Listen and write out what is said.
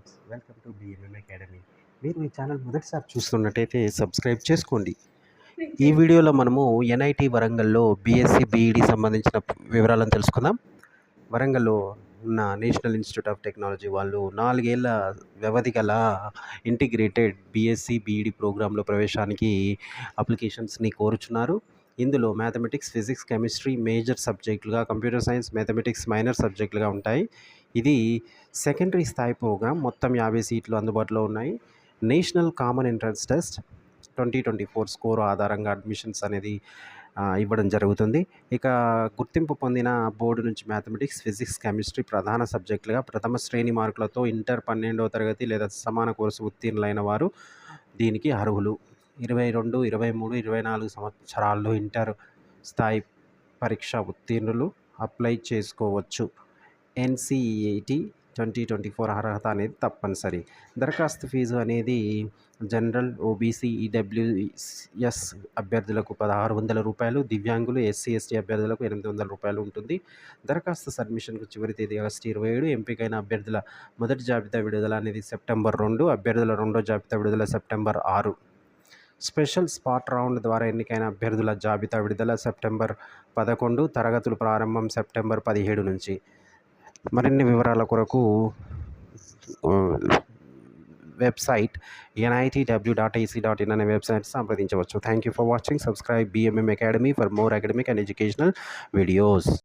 Friends, welcome to BMM academy. మీరు ఈ channel మొదటిసారి చూస్తున్నట్టయితే సబ్స్క్రైబ్ చేసుకోండి. ఈ వీడియోలో మనము ఎన్ఐటి వరంగల్లో బీఎస్సీ బీఈడి సంబంధించిన వివరాలను తెలుసుకుందాం. వరంగల్లో ఉన్న నేషనల్ ఇన్స్టిట్యూట్ ఆఫ్ టెక్నాలజీ వాళ్ళు 4 ఏళ్ల వ్యవధి గల ఇంటిగ్రేటెడ్ బీఎస్సీ బీఈడి ప్రోగ్రాంలో ప్రవేశానికి అప్లికేషన్స్ని కోరుచున్నారు. ఇందులో మ్యాథమెటిక్స్, ఫిజిక్స్, కెమిస్ట్రీ మేజర్ సబ్జెక్టులుగా, కంప్యూటర్ సైన్స్, మ్యాథమెటిక్స్ మైనర్ సబ్జెక్టులుగా ఉంటాయి. ఇది సెకండరీ స్థాయి ప్రోగ్రాం. మొత్తం 50 సీట్లు అందుబాటులో ఉన్నాయి. National common entrance test 2024 score ఆధారంగా అడ్మిషన్స్ అనేది ఇవ్వడం జరుగుతుంది. ఇక గుర్తింపు పొందిన బోర్డు నుంచి మ్యాథమెటిక్స్, ఫిజిక్స్, కెమిస్ట్రీ ప్రధాన సబ్జెక్టులుగా ప్రథమ శ్రేణి మార్కులతో ఇంటర్ 12వ తరగతి లేదా సమాన కోర్సు ఉత్తీర్ణులైన వారు దీనికి అర్హులు. 22, 23, 24 సంవత్సరాల్లో ఇంటర్ స్థాయి పరీక్ష ఉత్తీర్ణులు అప్లై చేసుకోవచ్చు. ఎన్సిఈఏటి 2024 అర్హత అనేది తప్పనిసరి. దరఖాస్తు ఫీజు అనేది జనరల్, ఓబీసీ, ఈడబ్ల్యూఎస్ అభ్యర్థులకు 1600 రూపాయలు, దివ్యాంగులు, ఎస్సీ, ఎస్టీ అభ్యర్థులకు 800 రూపాయలు ఉంటుంది. దరఖాస్తు సబ్మిషన్కు చివరి తేదీ ఆగస్టు 27. ఎంపికైన అభ్యర్థుల మొదటి జాబితా విడుదల అనేది సెప్టెంబర్ 2, అభ్యర్థుల రెండో జాబితా విడుదల సెప్టెంబర్ 6. స్పెషల్ స్పాట్ రౌండ్ ద్వారా ఎన్నికైన అభ్యర్థుల జాబితా విడుదల సెప్టెంబర్ 11, తరగతులు ప్రారంభం సెప్టెంబర్ 17 నుంచి. మరిన్ని వివరాల కొరకు వెబ్సైట్ nitw.ac.in అనే వెబ్సైట్ సంప్రదించవచ్చు. Thank you for watching. Subscribe BMM Academy for more academic and educational videos.